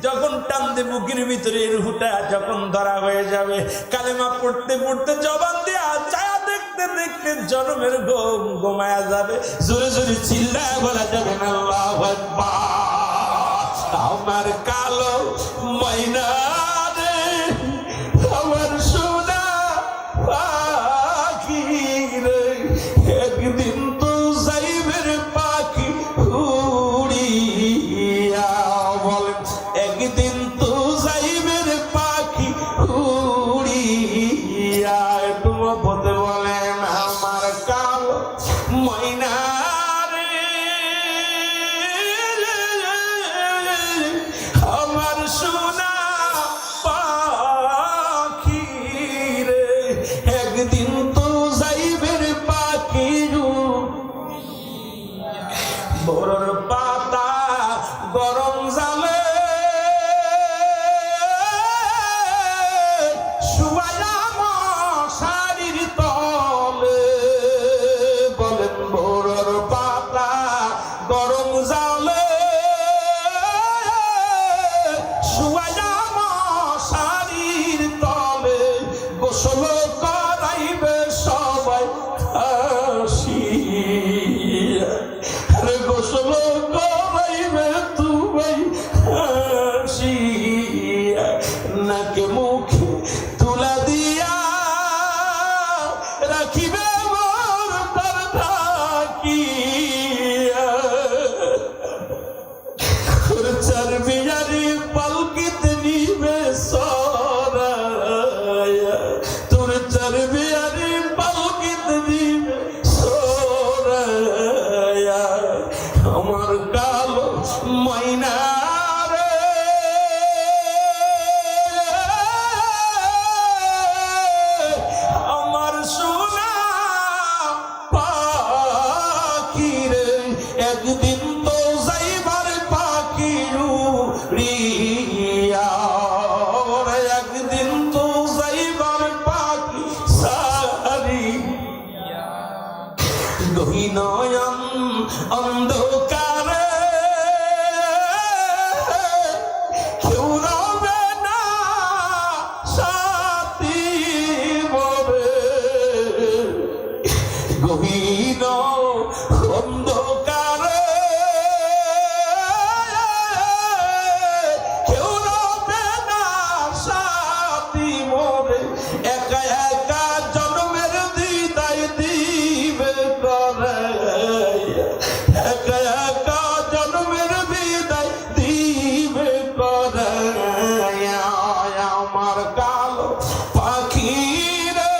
যখন টান দিয়ে বুকের ভিতরে রুহটা যখন ধরা হয়ে যাবে, কালেমা পড়তে পড়তে জবান দিয়ে চায়া দেখতে দেখতে জন্মের ঘুম ঘুমায়া যাবে। জোরে জোরে চিল্লায় বলা যাবে না আল্লাহু আকবার। আমার কালো ময়না রে, আমার সোনা পাখি রে, একদিন তো যাইবে রে পাখি উড়িয়া। বলেন একদিন তো যাইবে রে পাখি উড়িয়া। একটু মহব্বতে বলেন আমার কালো ময়না রে, আমার সোনা পাখি রে, একদিন তো যাইবে রে পাখি বড়র পাতা গরম জালে শুয়ায়া মশারির তলে। বলেন বড়র পাতা গরম জালে শুয়ায়া মশারির তলে, গোসল করাইবে সবাই হাসিয়া। আরে গোসল করাইবে তুমি হাসিয়া, নাকে মুখে তুলা দিয়া রাখিবে মোর তার ঢাকিয়া। খরচার বিয়ারি পালকিতে নিবে সরায়া, তোর চার বিয়ারি পালকিতে নিবে সরায়া। আমার কালো ময়না রে, আমার সোনা পাখি রে, একদিন তো যাইবার পাখি উড়িয়া। একদিন তো যাইবার পাখি সারি গহীনয়ন অন্ধকারে, কেউ রবে না সাথী মরে। গহীন অন্ধকারে কেউ রবে না সাথী মরে, একা একা জন্মের দিদায় দিবে করে। একা একা জন্মের বিদায় দিবে করে। আমার কালো পাখি রে,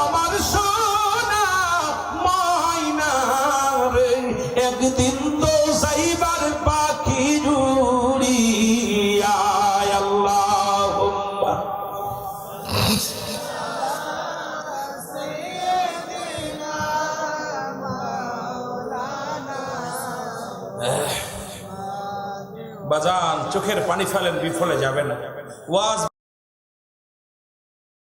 আমার সোনা ময়না রে, একদিন তো যাইবার পাখি উড়িয়া। আল্লাহুম্মা বাজান চোখের পানি ফেলেন, বিফলে যাবে না। ওয়াজ